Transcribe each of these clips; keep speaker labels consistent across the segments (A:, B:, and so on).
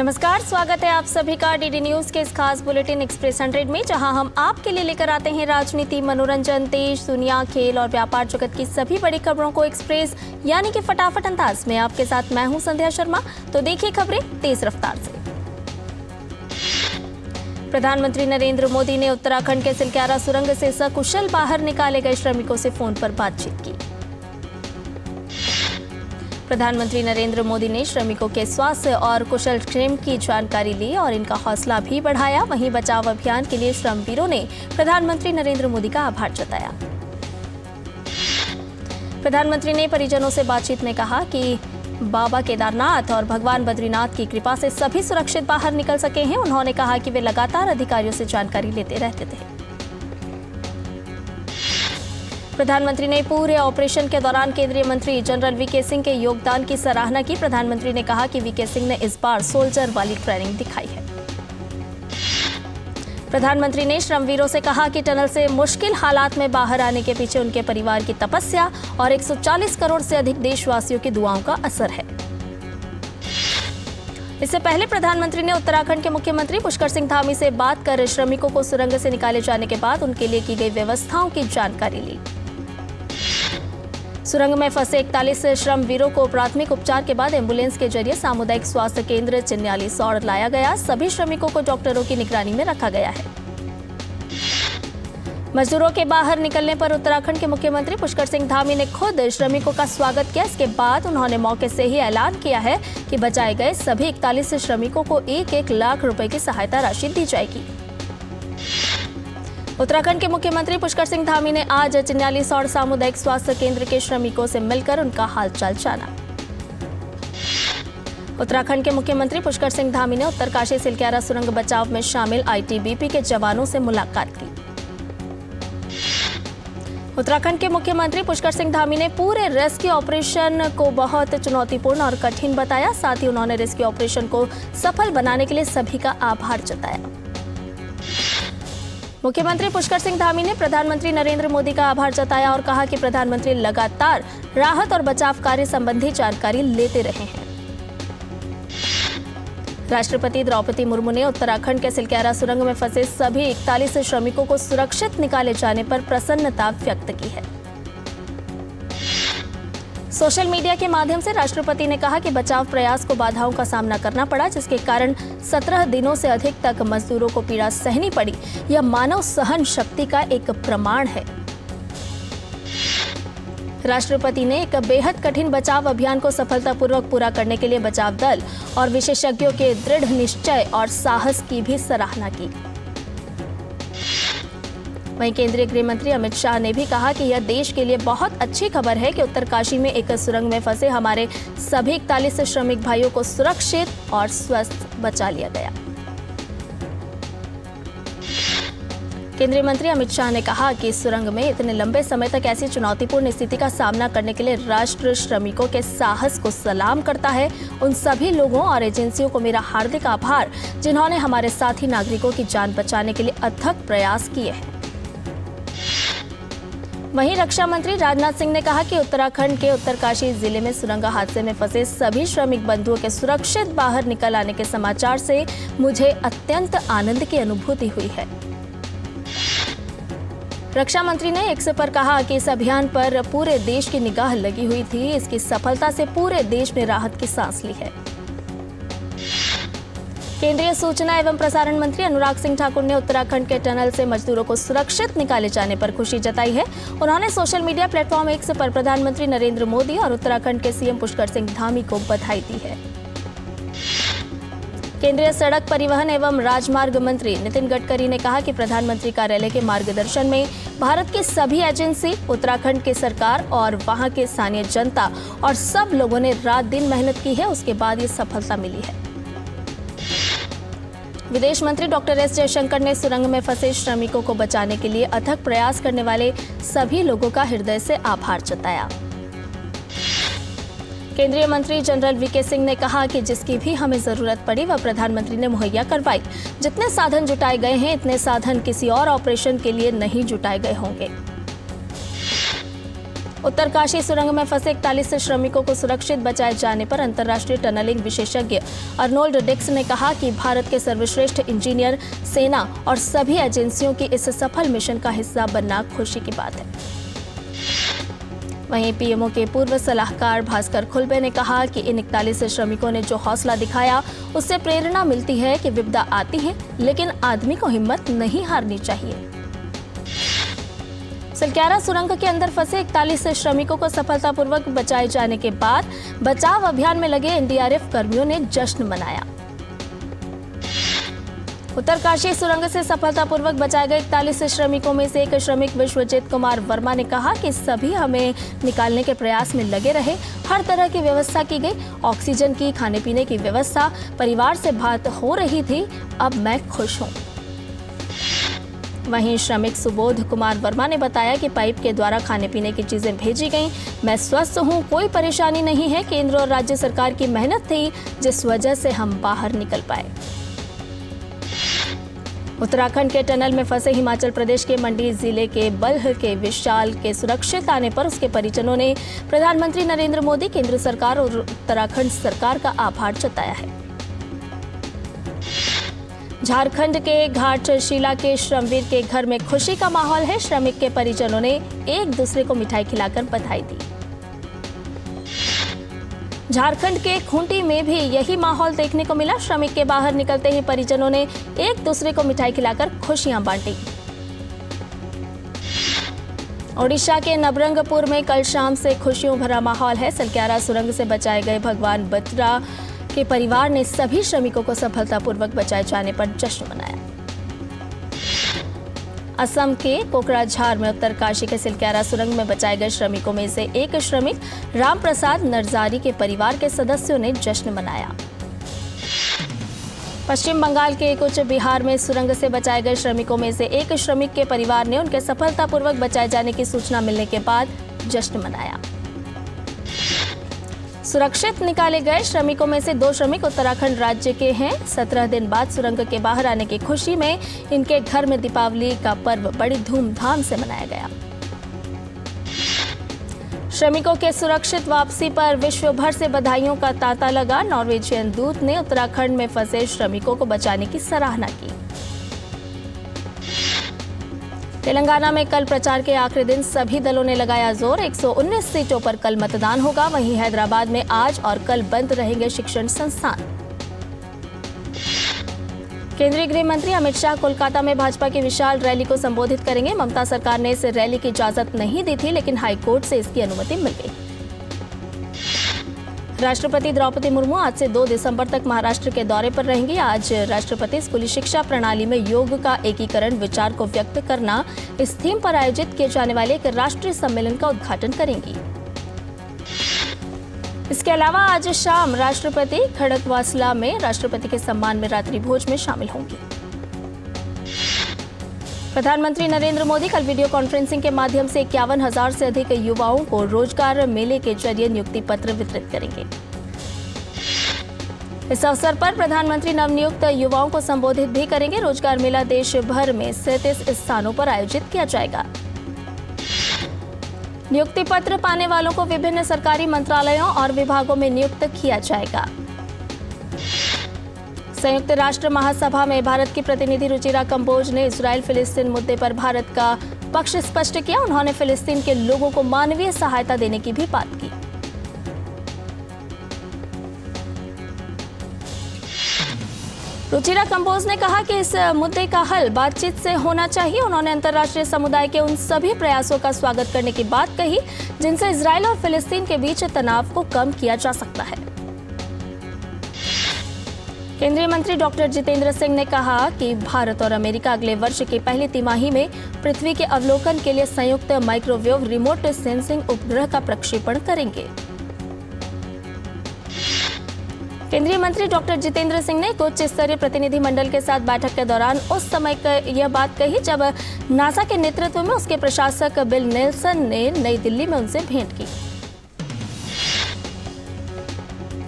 A: नमस्कार, स्वागत है आप सभी का डीडी न्यूज के इस खास बुलेटिन एक्सप्रेस 100 में, जहां हम आपके लिए लेकर आते हैं राजनीति, मनोरंजन, देश, दुनिया, खेल और व्यापार जगत की सभी बड़ी खबरों को एक्सप्रेस यानी कि फटाफट अंदाज में। आपके साथ मैं हूं संध्या शर्मा। तो देखिए खबरें तेज रफ्तार से। प्रधानमंत्री नरेंद्र मोदी ने उत्तराखंड के सिलक्यारा सुरंग से सकुशल बाहर निकाले गए श्रमिकों से फोन पर बातचीत की। प्रधानमंत्री नरेंद्र मोदी ने श्रमिकों के स्वास्थ्य और कुशल क्षेम की जानकारी ली और इनका हौसला भी बढ़ाया। वहीं बचाव अभियान के लिए श्रमवीरों ने प्रधानमंत्री नरेंद्र मोदी का आभार जताया। प्रधानमंत्री ने परिजनों से बातचीत में कहा कि बाबा केदारनाथ और भगवान बद्रीनाथ की कृपा से सभी सुरक्षित बाहर निकल सके हैं। उन्होंने कहा कि वे लगातार अधिकारियों से जानकारी लेते रहते थे। प्रधानमंत्री ने पूरे ऑपरेशन के दौरान केंद्रीय मंत्री जनरल वीके सिंह के योगदान की सराहना की। प्रधानमंत्री ने कहा कि वीके सिंह ने इस बार सोल्जर वाली ट्रेनिंग दिखाई है। प्रधानमंत्री ने श्रमवीरों से कहा कि टनल से मुश्किल हालात में बाहर आने के पीछे उनके परिवार की तपस्या और 140 करोड़ से अधिक देशवासियों की दुआओं का असर है। इससे पहले प्रधानमंत्री ने उत्तराखंड के मुख्यमंत्री पुष्कर सिंह धामी से बात कर श्रमिकों को सुरंग से निकाले जाने के बाद उनके लिए की गई व्यवस्थाओं की जानकारी ली। सुरंग में फंसे 41 श्रमवीरों को प्राथमिक उपचार के बाद एम्बुलेंस के जरिए सामुदायिक स्वास्थ्य केंद्र चिन्यालीसौड़ लाया गया। सभी श्रमिकों को डॉक्टरों की निगरानी में रखा गया है। मजदूरों के बाहर निकलने पर उत्तराखंड के मुख्यमंत्री पुष्कर सिंह धामी ने खुद श्रमिकों का स्वागत किया। इसके बाद उन्होंने मौके से ही ऐलान किया है कि बचाए गए सभी 41 श्रमिकों को 1-1 लाख रुपए की सहायता राशि दी जाएगी। उत्तराखंड के मुख्यमंत्री पुष्कर सिंह धामी ने आज चिन्यालीसौड़ सामुदायिक स्वास्थ्य केंद्र के श्रमिकों से मिलकर उनका हालचाल जाना। उत्तराखंड के मुख्यमंत्री पुष्कर सिंह धामी ने उत्तरकाशी सिलक्यारा सुरंग बचाव में शामिल आईटीबीपी के जवानों से मुलाकात की। उत्तराखंड के मुख्यमंत्री पुष्कर सिंह धामी ने पूरे रेस्क्यू ऑपरेशन को बहुत चुनौतीपूर्ण और कठिन बताया। साथ ही उन्होंने रेस्क्यू ऑपरेशन को सफल बनाने के लिए सभी का आभार जताया। मुख्यमंत्री पुष्कर सिंह धामी ने प्रधानमंत्री नरेंद्र मोदी का आभार जताया और कहा कि प्रधानमंत्री लगातार राहत और बचाव कार्य संबंधी जानकारी लेते रहे हैं। राष्ट्रपति द्रौपदी मुर्मू ने उत्तराखंड के सिलक्यारा सुरंग में फंसे सभी 41 श्रमिकों को सुरक्षित निकाले जाने पर प्रसन्नता व्यक्त की है। सोशल मीडिया के माध्यम से राष्ट्रपति ने कहा कि बचाव प्रयास को बाधाओं का सामना करना पड़ा, जिसके कारण 17 दिनों से अधिक तक मजदूरों को पीड़ा सहनी पड़ी। यह मानव सहन शक्ति का एक प्रमाण है। राष्ट्रपति ने एक बेहद कठिन बचाव अभियान को सफलतापूर्वक पूरा करने के लिए बचाव दल और विशेषज्ञों के दृढ़ निश्चय और साहस की भी सराहना की। वहीं केंद्रीय गृह मंत्री अमित शाह ने भी कहा कि यह देश के लिए बहुत अच्छी खबर है कि उत्तरकाशी में एक सुरंग में फंसे हमारे सभी 41 श्रमिक भाइयों को सुरक्षित और स्वस्थ बचा लिया गया। केंद्रीय मंत्री अमित शाह ने कहा कि इस सुरंग में इतने लंबे समय तक ऐसी चुनौतीपूर्ण स्थिति का सामना करने के लिए राष्ट्र श्रमिकों के साहस को सलाम करता है। उन सभी लोगों और एजेंसियों को मेरा हार्दिक आभार, जिन्होंने हमारे साथी नागरिकों की जान बचाने के लिए अथक प्रयास किए हैं। वहीं रक्षा मंत्री राजनाथ सिंह ने कहा कि उत्तराखंड के उत्तरकाशी जिले में सुरंग हादसे में फंसे सभी श्रमिक बंधुओं के सुरक्षित बाहर निकल आने के समाचार से मुझे अत्यंत आनंद की अनुभूति हुई है। रक्षा मंत्री ने एक्स पर कहा कि इस अभियान पर पूरे देश की निगाह लगी हुई थी। इसकी सफलता से पूरे देश ने राहत की सांस ली है। केंद्रीय सूचना एवं प्रसारण मंत्री अनुराग सिंह ठाकुर ने उत्तराखंड के टनल से मजदूरों को सुरक्षित निकाले जाने पर खुशी जताई है। उन्होंने सोशल मीडिया प्लेटफॉर्म एक्स पर प्रधानमंत्री नरेंद्र मोदी और उत्तराखंड के सीएम पुष्कर सिंह धामी को बधाई दी है। केंद्रीय सड़क परिवहन एवं राजमार्ग मंत्री नितिन गडकरी ने कहा कि प्रधानमंत्री कार्यालय के मार्गदर्शन में भारत की सभी एजेंसी, उत्तराखंड की सरकार और वहां के स्थानीय जनता और सब लोगों ने रात दिन मेहनत की है। उसके बाद ये सफलता मिली है। विदेश मंत्री डॉक्टर एस जयशंकर ने सुरंग में फंसे श्रमिकों को बचाने के लिए अथक प्रयास करने वाले सभी लोगों का हृदय से आभार जताया। केंद्रीय मंत्री जनरल वीके सिंह ने कहा कि जिसकी भी हमें जरूरत पड़ी वह प्रधानमंत्री ने मुहैया करवाई। जितने साधन जुटाए गए हैं, इतने साधन किसी और ऑपरेशन के लिए नहीं जुटाए गए होंगे। उत्तरकाशी सुरंग में फंसे 41 श्रमिकों को सुरक्षित बचाए जाने पर अंतर्राष्ट्रीय टनलिंग विशेषज्ञ अर्नोल्ड डिक्स ने कहा कि भारत के सर्वश्रेष्ठ इंजीनियर, सेना और सभी एजेंसियों की इस सफल मिशन का हिस्सा बनना खुशी की बात है। वहीं पीएमओ के पूर्व सलाहकार भास्कर खुल्बे ने कहा कि इन 41 श्रमिकों ने जो हौसला दिखाया, उससे प्रेरणा मिलती है कि विपदा आती है, लेकिन आदमी को हिम्मत नहीं हारनी चाहिए। सिलक्यारा सुरंग के अंदर फंसे 41 श्रमिकों को सफलतापूर्वक बचाए जाने के बाद बचाव अभियान में लगे एनडीआरएफ कर्मियों ने जश्न मनाया। उत्तरकाशी सुरंग से सफलतापूर्वक बचाए गए 41 श्रमिकों में से एक श्रमिक विश्वजीत कुमार वर्मा ने कहा कि सभी हमें निकालने के प्रयास में लगे रहे। हर तरह की व्यवस्था की गई, ऑक्सीजन की, खाने पीने की व्यवस्था, परिवार से बात हो रही थी। अब मैं खुश हूँ। वहीं श्रमिक सुबोध कुमार वर्मा ने बताया कि पाइप के द्वारा खाने पीने की चीजें भेजी गईं। मैं स्वस्थ हूं, कोई परेशानी नहीं है। केंद्र और राज्य सरकार की मेहनत थी, जिस वजह से हम बाहर निकल पाए। उत्तराखंड के टनल में फंसे हिमाचल प्रदेश के मंडी जिले के बल्ह के विशाल के सुरक्षित आने पर उसके परिजनों ने प्रधानमंत्री नरेंद्र मोदी, केंद्र सरकार और उत्तराखंड सरकार का आभार जताया है। झारखंड के घाटशिला के श्रमवीर के घर में खुशी का माहौल है। श्रमिक के परिजनों ने एक दूसरे को मिठाई खिलाकर बधाई दी। झारखंड के खूंटी में भी यही माहौल देखने को मिला। श्रमिक के बाहर निकलते ही परिजनों ने एक दूसरे को मिठाई खिलाकर खुशियां बांटी। ओडिशा के नवरंगपुर में कल शाम से खुशियों भरा माहौल है। सिलक्यारा सुरंग से बचाए गए भगवान बत्रा के परिवार ने सभी श्रमिकों को सफलतापूर्वक बचाए जाने पर जश्न मनाया। असम के कोकराझार में उत्तरकाशी के सिलक्यारा सुरंग में बचाए गए श्रमिकों में से एक श्रमिक राम प्रसाद नरजारी के परिवार के सदस्यों ने जश्न मनाया। पश्चिम बंगाल के कुछ बिहार में सुरंग से बचाए गए श्रमिकों में से एक श्रमिक के परिवार ने उनके सफलतापूर्वक बचाए जाने की सूचना मिलने के बाद जश्न मनाया। सुरक्षित निकाले गए श्रमिकों में से 2 श्रमिक उत्तराखंड राज्य के हैं। 17 दिन बाद सुरंग के बाहर आने की खुशी में इनके घर में दीपावली का पर्व बड़ी धूमधाम से मनाया गया। श्रमिकों के सुरक्षित वापसी पर विश्व भर से बधाइयों का तांता लगा। नॉर्वेजियन दूत ने उत्तराखंड में फंसे श्रमिकों को बचाने की सराहना की। तेलंगाना में कल प्रचार के आखिरी दिन सभी दलों ने लगाया जोर। 119 सीटों पर कल मतदान होगा। वहीं हैदराबाद में आज और कल बंद रहेंगे शिक्षण संस्थान। केंद्रीय गृह मंत्री अमित शाह कोलकाता में भाजपा की विशाल रैली को संबोधित करेंगे। ममता सरकार ने इस रैली की इजाजत नहीं दी थी, लेकिन हाईकोर्ट से इसकी अनुमति मिल गई। राष्ट्रपति द्रौपदी मुर्मू आज से 2 दिसंबर तक महाराष्ट्र के दौरे पर रहेंगी। आज राष्ट्रपति स्कूली शिक्षा प्रणाली में योग का एकीकरण विचार को व्यक्त करना इस थीम पर आयोजित किए जाने वाले एक राष्ट्रीय सम्मेलन का उद्घाटन करेंगी। इसके अलावा आज शाम राष्ट्रपति खड़गवासला में राष्ट्रपति के सम्मान में रात्रि भोज में शामिल होंगी। प्रधानमंत्री नरेंद्र मोदी कल वीडियो कॉन्फ्रेंसिंग के माध्यम से 51,000 से अधिक युवाओं को रोजगार मेले के जरिए नियुक्ति पत्र वितरित करेंगे। इस अवसर पर प्रधानमंत्री नवनियुक्त युवाओं को संबोधित भी करेंगे। रोजगार मेला देश भर में 37 स्थानों पर आयोजित किया जाएगा। नियुक्ति पत्र पाने वालों को विभिन्न सरकारी मंत्रालयों और विभागों में नियुक्त किया जाएगा। संयुक्त राष्ट्र महासभा में भारत की प्रतिनिधि रुचिरा कंबोज ने इजराइल फिलिस्तीन मुद्दे पर भारत का पक्ष स्पष्ट किया। उन्होंने फिलिस्तीन के लोगों को मानवीय सहायता देने की भी बात की। रुचिरा कंबोज ने कहा कि इस मुद्दे का हल बातचीत से होना चाहिए। उन्होंने अंतर्राष्ट्रीय समुदाय के उन सभी प्रयासों का स्वागत करने की बात कही जिनसे इजराइल और फिलिस्तीन के बीच तनाव को कम किया जा सकता है। केंद्रीय मंत्री डॉक्टर जितेंद्र सिंह ने कहा कि भारत और अमेरिका अगले वर्ष की पहली तिमाही में पृथ्वी के अवलोकन के लिए संयुक्त माइक्रोवेव रिमोट सेंसिंग उपग्रह का प्रक्षेपण करेंगे। केंद्रीय मंत्री डॉक्टर जितेंद्र सिंह ने एक उच्च स्तरीय प्रतिनिधि मंडल के साथ बैठक के दौरान उस समय यह बात कही जब नासा के नेतृत्व में उसके प्रशासक बिल नेल्सन ने नई दिल्ली में उनसे भेंट की।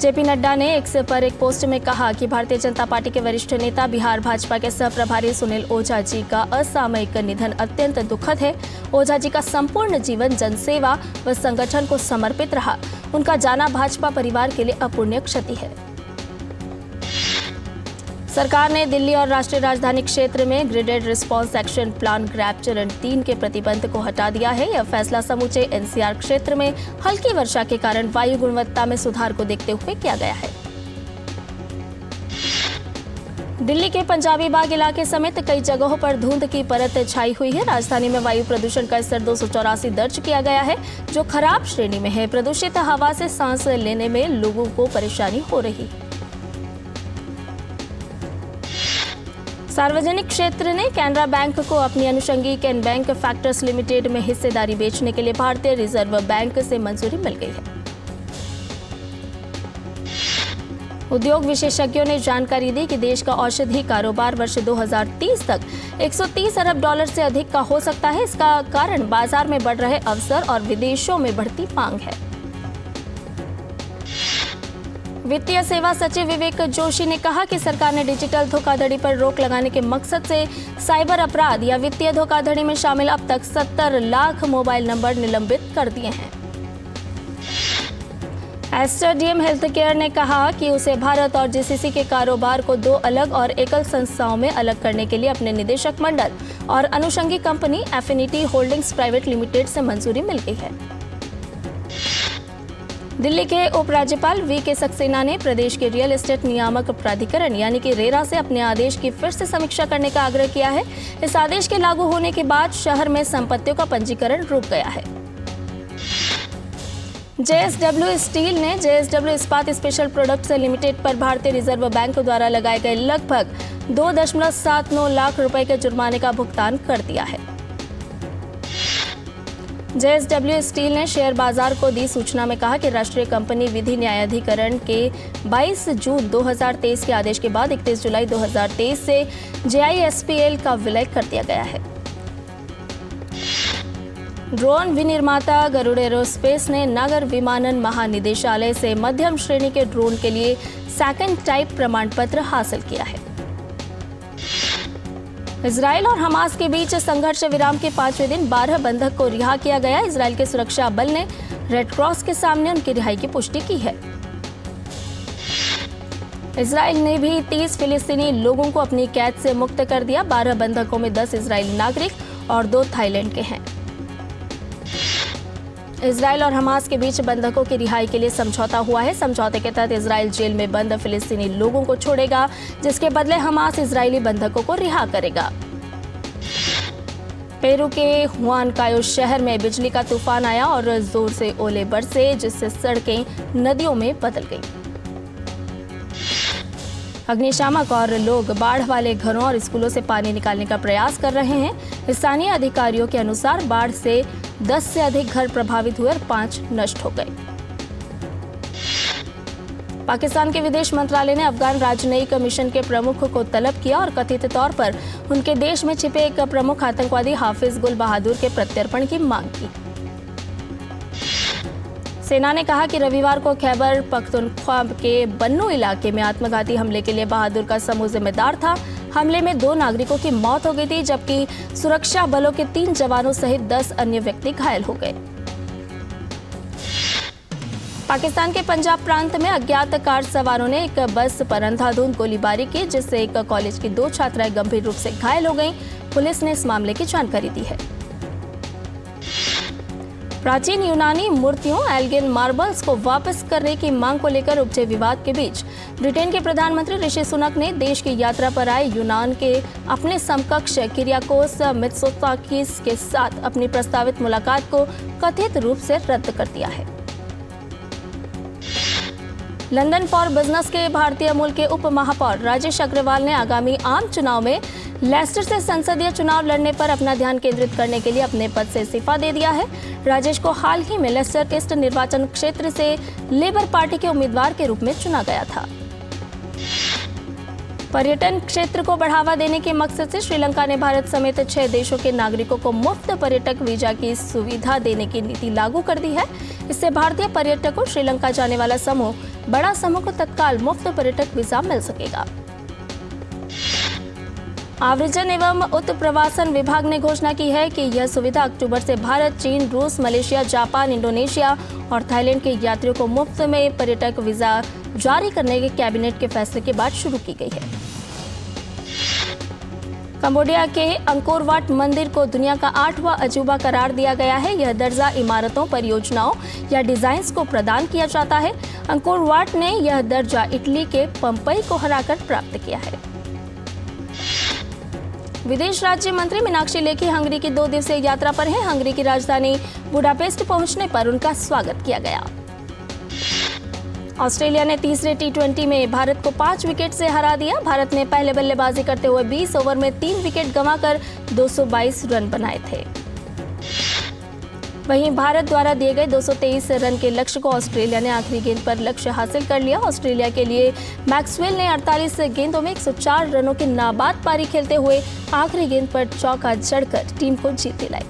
A: जेपी नड्डा ने एक्स पर एक पोस्ट में कहा कि भारतीय जनता पार्टी के वरिष्ठ नेता बिहार भाजपा के सह प्रभारी सुनील ओझा जी का असामयिक निधन अत्यंत दुखद है। ओझा जी का संपूर्ण जीवन जनसेवा व संगठन को समर्पित रहा। उनका जाना भाजपा परिवार के लिए अपूर्णीय क्षति है। सरकार ने दिल्ली और राष्ट्रीय राजधानी क्षेत्र में ग्रिडेड रिस्पांस एक्शन प्लान ग्रैप चरण 3 के प्रतिबंध को हटा दिया है। यह फैसला समूचे एनसीआर क्षेत्र में हल्की वर्षा के कारण वायु गुणवत्ता में सुधार को देखते हुए किया गया है। दिल्ली के पंजाबी बाग इलाके समेत कई जगहों पर धुंध की परत छाई हुई है। राजधानी में वायु प्रदूषण का स्तर 284 दर्ज किया गया है, जो खराब श्रेणी में है। प्रदूषित हवा से सांस लेने में लोगों को परेशानी हो रही है। सार्वजनिक क्षेत्र ने कैनरा बैंक को अपनी अनुषंगी कैन बैंक फैक्टर्स लिमिटेड में हिस्सेदारी बेचने के लिए भारतीय रिजर्व बैंक से मंजूरी मिल गई है। उद्योग विशेषज्ञों ने जानकारी दी कि देश का औषधि कारोबार वर्ष 2030 तक 130 अरब डॉलर से अधिक का हो सकता है। इसका कारण बाजार में बढ़ रहे अवसर और विदेशों में बढ़ती मांग है। वित्तीय सेवा सचिव विवेक जोशी ने कहा कि सरकार ने डिजिटल धोखाधड़ी पर रोक लगाने के मकसद से साइबर अपराध या वित्तीय धोखाधड़ी में शामिल अब तक 70 लाख मोबाइल नंबर निलंबित कर दिए हैं। एस्टर डीएम हेल्थ केयर ने कहा कि उसे भारत और जीसीसी के कारोबार को 2 अलग और एकल संस्थाओं में अलग करने के लिए अपने निदेशक मंडल और अनुषंगी company Affinity Holdings Private Limited से मंजूरी मिल गई है। दिल्ली के उपराज्यपाल वी.के. सक्सेना ने प्रदेश के रियल एस्टेट नियामक प्राधिकरण यानी कि रेरा से अपने आदेश की फिर से समीक्षा करने का आग्रह किया है। इस आदेश के लागू होने के बाद शहर में संपत्तियों का पंजीकरण रुक गया है। जेएसडब्ल्यू स्टील ने जेएसडब्ल्यू इस्पात स्पेशल प्रोडक्ट्स लिमिटेड पर भारतीय रिजर्व बैंक द्वारा लगाए गए लगभग 2.79 लाख रुपए के जुर्माने का भुगतान कर दिया है। जेएसडब्ल्यू स्टील ने शेयर बाजार को दी सूचना में कहा कि राष्ट्रीय कंपनी विधि न्यायाधिकरण के 22 जून 2023 के आदेश के बाद 31 जुलाई 2023 से जेआईएसपीएल का विलय कर दिया गया है। ड्रोन विनिर्माता गरुड़ एरोस्पेस ने नागर विमानन महानिदेशालय से मध्यम श्रेणी के ड्रोन के लिए सेकंड टाइप प्रमाण पत्र हासिल किया है। इजराइल और हमास के बीच संघर्ष विराम के 5वें दिन 12 बंधक को रिहा किया गया। इजराइल के सुरक्षा बल ने रेड क्रॉस के सामने उनकी रिहाई की पुष्टि की है। इजराइल ने भी 30 फिलिस्तीनी लोगों को अपनी कैद से मुक्त कर दिया। 12 बंधकों में 10 इजरायली नागरिक और 2 थाईलैंड के हैं। इजराइल और हमास के बीच बंधकों की रिहाई के लिए समझौता हुआ है। समझौते के तहत इजराइल जेल में बंद फिलिस्तीनी लोगों को छोड़ेगा, जिसके बदले हमास इजरायली बंधकों को रिहा करेगा। पेरू के हुआनकायो शहर में बिजली का तूफान आया और जोर से ओले बरसे, जिससे सड़कें नदियों में बदल गईं। अग्निशामक और लोग बाढ़ वाले घरों और स्कूलों से पानी निकालने का प्रयास कर रहे हैं। स्थानीय अधिकारियों के अनुसार बाढ़ से 10 से अधिक घर प्रभावित हुए और 5 नष्ट हो गए। पाकिस्तान के विदेश मंत्रालय ने अफगान राजनयिक मिशन के प्रमुख को तलब किया और कथित तौर पर उनके देश में छिपे एक प्रमुख आतंकवादी हाफिज गुल बहादुर के प्रत्यर्पण की मांग की। सेना ने कहा कि रविवार को खैबर पख्तूनख्वा के बन्नू इलाके में आत्मघाती हमले के लिए बहादुर का समूह जिम्मेदार था। हमले में 2 नागरिकों की मौत हो गई थी, जबकि सुरक्षा बलों के 3 जवानों सहित 10 अन्य व्यक्ति घायल हो गए। पाकिस्तान के पंजाब प्रांत में अज्ञात कार सवारों ने एक बस पर अंधाधुंध गोलीबारी की, जिससे एक कॉलेज की 2 छात्राएं गंभीर रूप से घायल हो गईं। पुलिस ने इस मामले की जानकारी दी है। प्राचीन यूनानी मूर्तियों एल्गिन मार्बल्स को वापस करने की मांग को लेकर उपजे विवाद के बीच ब्रिटेन के प्रधानमंत्री ऋषि सुनक ने देश की यात्रा पर आए यूनान के अपने समकक्ष किरियाकोस मित्सोताकिस के साथ अपनी प्रस्तावित मुलाकात को कथित रूप से रद्द कर दिया है। लंदन फॉर बिजनेस के भारतीय मूल के उप महापौर राजेश अग्रवाल ने आगामी आम चुनाव में लेस्टर से संसदीय चुनाव लड़ने पर अपना ध्यान केंद्रित करने के लिए अपने पद से इस्तीफा दे दिया है। राजेश को हाल ही में लेस्टर ईस्ट निर्वाचन क्षेत्र से लेबर पार्टी के उम्मीदवार के रूप में चुना गया था। पर्यटन क्षेत्र को बढ़ावा देने के मकसद से श्रीलंका ने भारत समेत 6 देशों के नागरिकों को मुफ्त पर्यटक वीजा की सुविधा देने की नीति लागू कर दी है। इससे भारतीय पर्यटकों श्रीलंका जाने वाला बड़ा समूह को तत्काल मुफ्त पर्यटक वीजा मिल सकेगा। आव्रजन एवं उत्प्रवासन विभाग ने घोषणा की है कि यह सुविधा अक्टूबर से भारत, चीन, रूस, मलेशिया, जापान, इंडोनेशिया और थाईलैंड के यात्रियों को मुफ्त में पर्यटक वीजा जारी करने के कैबिनेट के फैसले के बाद शुरू की गई है। कंबोडिया के अंकोर वाट मंदिर को दुनिया का 8वां अजूबा करार दिया गया है। यह दर्जा इमारतों, परियोजनाओं या डिजाइन्स को प्रदान किया जाता है। अंकोर वाट ने यह दर्जा इटली के पंपई को हराकर प्राप्त किया है। विदेश राज्य मंत्री मीनाक्षी लेखी हंगरी की 2 दिवसीय यात्रा पर हैं। हंगरी की राजधानी बुडापेस्ट पहुंचने पर उनका स्वागत किया गया। ऑस्ट्रेलिया ने तीसरे T20 में भारत को 5 विकेट से हरा दिया। भारत ने पहले बल्लेबाजी करते हुए 20 ओवर में 3 विकेट गंवाकर 222 रन बनाए थे। वहीं भारत द्वारा दिए गए 223 रन के लक्ष्य को ऑस्ट्रेलिया ने आखिरी गेंद पर लक्ष्य हासिल कर लिया। ऑस्ट्रेलिया के लिए मैक्सवेल ने 48 गेंदों में 104 रनों की नाबाद पारी खेलते हुए आखिरी गेंद पर चौका जड़कर टीम को जीत दिलाई।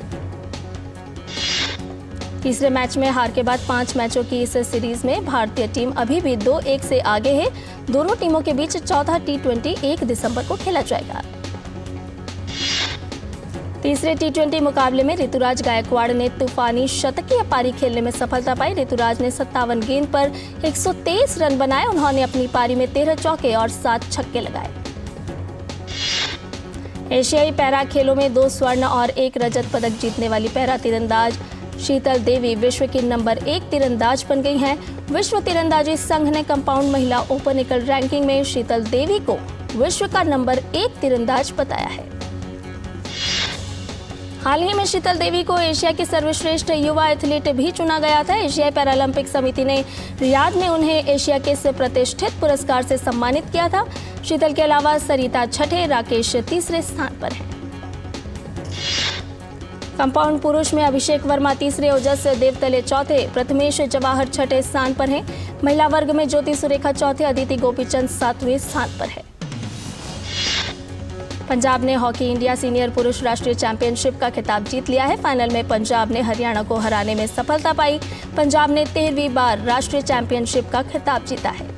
A: तीसरे मैच में हार के बाद 5 मैचों की इस सीरीज में भारतीय टीम अभी भी 2-1 से आगे है। दोनों टीमों के बीच चौथा T20 1 दिसंबर को खेला जाएगा। तीसरे T20 मुकाबले में ऋतुराज गायकवाड़ ने तूफानी शतकीय पारी खेलने में सफलता पाई। ऋतुराज ने 57 गेंद पर 123 रन बनाए। उन्होंने अपनी पारी में 13 चौके और 7 छक्के लगाए। एशियाई पैरा खेलों में 2 स्वर्ण और 1 रजत पदक जीतने वाली पैरा तीरंदाज शीतल देवी विश्व की नंबर 1 तीरंदाज बन गई हैं। विश्व तीरंदाजी संघ ने कंपाउंड महिला ओपन एकल रैंकिंग में शीतल देवी को विश्व का नंबर 1 तीरंदाज बताया है। हाल ही में शीतल देवी को एशिया की सर्वश्रेष्ठ युवा एथलीट भी चुना गया था। एशियाई पैरालंपिक समिति ने रियाद में उन्हें एशिया के इस प्रतिष्ठित पुरस्कार से सम्मानित किया था। शीतल के अलावा सरिता छठे, राकेश तीसरे स्थान पर हैं। कंपाउंड पुरुष में अभिषेक वर्मा तीसरे, ओजस देवतले चौथे, प्रथमेश जवाहर छठे स्थान पर हैं। महिला वर्ग में ज्योति सुरेखा चौथे, अदिति गोपीचंद 7वें स्थान पर है। पंजाब ने हॉकी इंडिया सीनियर पुरुष राष्ट्रीय चैंपियनशिप का खिताब जीत लिया है। फाइनल में पंजाब ने हरियाणा को हराने में सफलता पाई। पंजाब ने 13वीं बार राष्ट्रीय चैंपियनशिप का खिताब जीता है।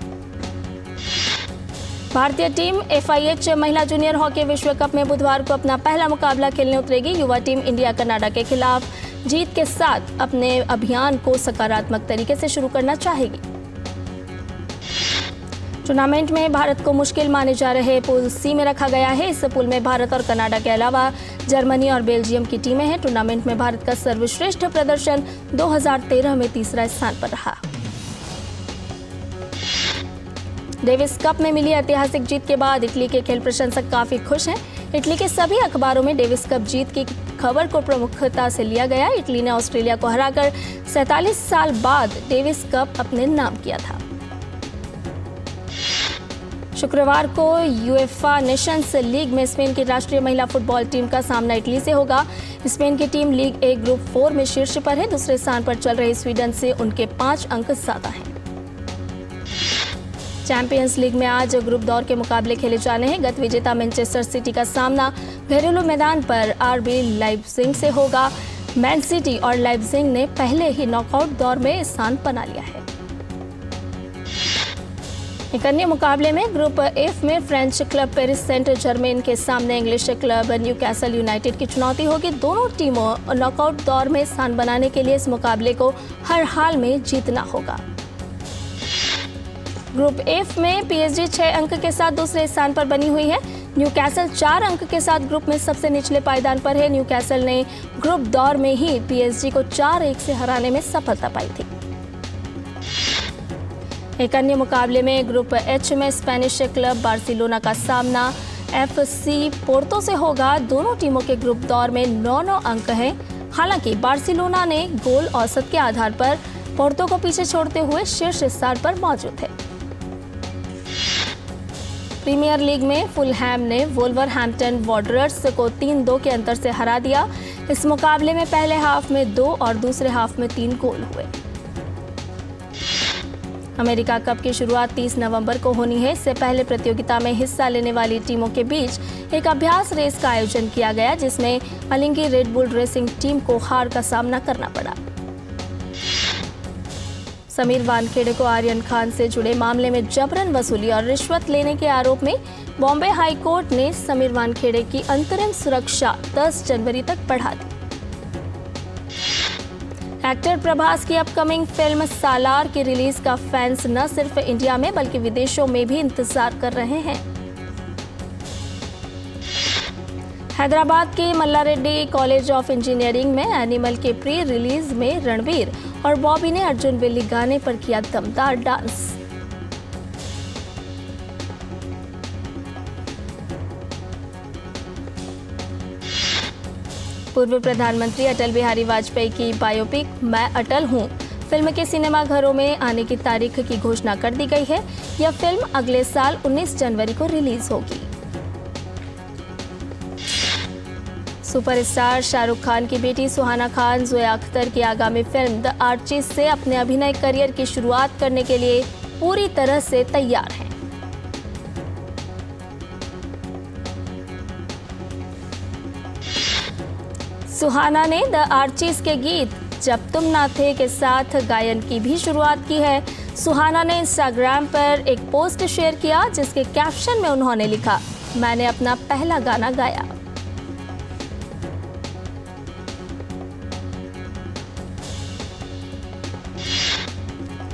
A: भारतीय टीम FIH महिला जूनियर हॉकी विश्व कप में बुधवार को अपना पहला मुकाबला खेलने उतरेगी। युवा टीम इंडिया कनाडा के खिलाफ जीत के साथ अपने अभियान को सकारात्मक तरीके से शुरू करना चाहेगी। टूर्नामेंट में भारत को मुश्किल माने जा रहे पूल C में रखा गया है। इस पूल में भारत और कनाडा के अलावा जर्मनी और बेल्जियम की टीमें हैं। टूर्नामेंट में भारत का सर्वश्रेष्ठ प्रदर्शन 2013 में तीसरा स्थान पर रहा। डेविस कप में मिली ऐतिहासिक जीत के बाद इटली के खेल प्रशंसक काफी खुश हैं। इटली के सभी अखबारों में डेविस कप जीत की खबर को प्रमुखता से लिया गया। इटली ने ऑस्ट्रेलिया को हराकर 47 साल बाद डेविस कप अपने नाम किया था। शुक्रवार को यूएफा नेशंस लीग में स्पेन की राष्ट्रीय महिला फुटबॉल टीम का सामना इटली से होगा। स्पेन की टीम लीग ए ग्रुप 4 में शीर्ष पर है। दूसरे स्थान पर चल रहे स्वीडन से उनके 5 अंक ज्यादा हैं। चैंपियंस लीग में आज ग्रुप दौर के मुकाबले खेले जाने हैं। गत विजेता मैनचेस्टर सिटी का सामना घरेलू मैदान पर RB लाइप्जिग से होगा। मैन सिटी और लाइप्जिग ने पहले ही नॉकआउट दौर में स्थान बना लिया है। एक अन्य मुकाबले में ग्रुप F में French club Paris Saint Germain के सामने इंग्लिश क्लब न्यूकैसल यूनाइटेड की चुनौती होगी। दोनों टीमों नॉकआउट दौर में स्थान बनाने के लिए इस मुकाबले को हर हाल में जीतना होगा। ग्रुप F में PSG 6 अंक के साथ दूसरे स्थान पर बनी हुई है। न्यूकैसल 4 अंक के साथ ग्रुप में सबसे निचले पायदान पर है। न्यूकैसल ने ग्रुप दौर में ही PSG को 4-1 से हराने में सफलता पाई थी। एक अन्य मुकाबले में ग्रुप H में स्पेनिश क्लब बार्सिलोना का सामना FC पोर्तो से होगा। दोनों टीमों के ग्रुप दौर में 9-9 अंक हैं। हालांकि बार्सिलोना ने गोल औसत के आधार पर पोर्तो को पीछे छोड़ते हुए शीर्ष स्थान पर मौजूद है। प्रीमियर लीग में फुलहैम ने वोल्वरहैम्पटन वॉन्डरर्स को 3-2 के अंतर से हरा दिया। इस मुकाबले में पहले हाफ में 2 और दूसरे हाफ में 3 गोल हुए। अमेरिका कप की शुरुआत 30 नवंबर को होनी है। इससे पहले प्रतियोगिता में हिस्सा लेने वाली टीमों के बीच एक अभ्यास रेस का आयोजन किया गया, जिसमें अलिंगी रेड बुल रेसिंग टीम को हार का सामना करना पड़ा। समीर वानखेड़े को आर्यन खान से जुड़े मामले में जबरन वसूली और रिश्वत लेने के आरोप में बॉम्बे हाई कोर्ट ने समीर वानखेड़े की अंतरिम सुरक्षा 10 जनवरी तक बढ़ा दी। एक्टर प्रभास की अपकमिंग फिल्म सालार की रिलीज का फैंस न सिर्फ इंडिया में बल्कि विदेशों में भी इंतजार कर रहे हैं। हैदराबाद के मल्लारेड्डी कॉलेज ऑफ इंजीनियरिंग में एनिमल के प्री रिलीज में रणबीर और बॉबी ने अर्जुन विल्ली गाने पर किया दमदार डांस। पूर्व प्रधानमंत्री अटल बिहारी वाजपेयी की बायोपिक मैं अटल हूं फिल्म के सिनेमाघरों में आने की तारीख की घोषणा कर दी गई है। यह फिल्म अगले साल 19 जनवरी को रिलीज होगी। सुपरस्टार शाहरुख खान की बेटी सुहाना खान जोया अख्तर की आगामी फिल्म द आर्चिज से अपने अभिनय करियर की शुरुआत करने के लिए पूरी तरह से तैयार हैं। सुहाना ने द आर्चिज के गीत जब तुम ना थे के साथ गायन की भी शुरुआत की है। सुहाना ने इंस्टाग्राम पर एक पोस्ट शेयर किया, जिसके कैप्शन में उन्होंने लिखा, मैंने अपना पहला गाना गाया।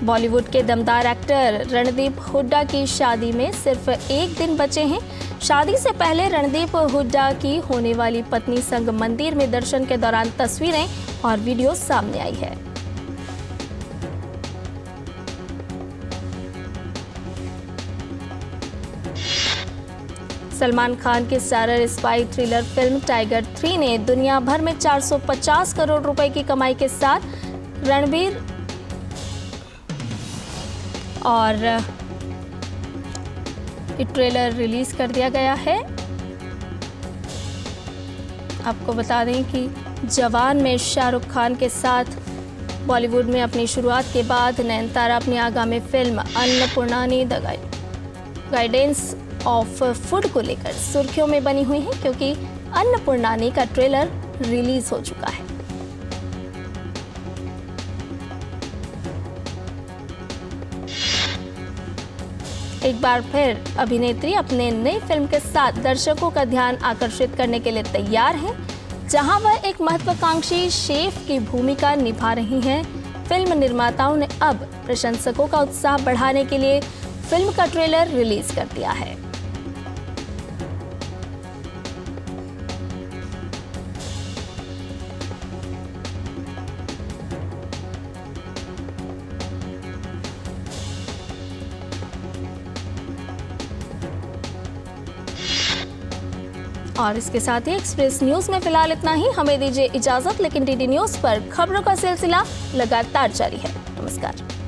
A: बॉलीवुड के दमदार एक्टर रणदीप हुड्डा की शादी में सिर्फ एक दिन बचे हैं। शादी से पहले रणदीप हुड्डा की होने वाली पत्नी संग मंदिर में दर्शन के दौरान तस्वीरें और वीडियो सामने आई है। सलमान खान की starrer spy thriller film tiger 3 ने दुनिया भर में 450 करोड़ रुपए की कमाई के साथ रणबीर और ट्रेलर रिलीज कर दिया गया है। आपको बता दें कि जवान में शाहरुख खान के साथ बॉलीवुड में अपनी शुरुआत के बाद नयनतारा अपनी आगामी film Annapoorani the guidance of food को लेकर सुर्खियों में बनी हुई है, क्योंकि अन्नपूर्णानी का ट्रेलर रिलीज हो चुका है। एक बार फिर अभिनेत्री अपने नई फिल्म के साथ दर्शकों का ध्यान आकर्षित करने के लिए तैयार हैं, जहां वह एक महत्वाकांक्षी शेफ की भूमिका निभा रही हैं। फिल्म निर्माताओं ने अब प्रशंसकों का उत्साह बढ़ाने के लिए फिल्म का ट्रेलर रिलीज कर दिया है। और इसके साथ ही एक्सप्रेस न्यूज में फिलहाल इतना ही। हमें दीजिए इजाजत, लेकिन डीडी न्यूज पर खबरों का सिलसिला लगातार जारी है। नमस्कार।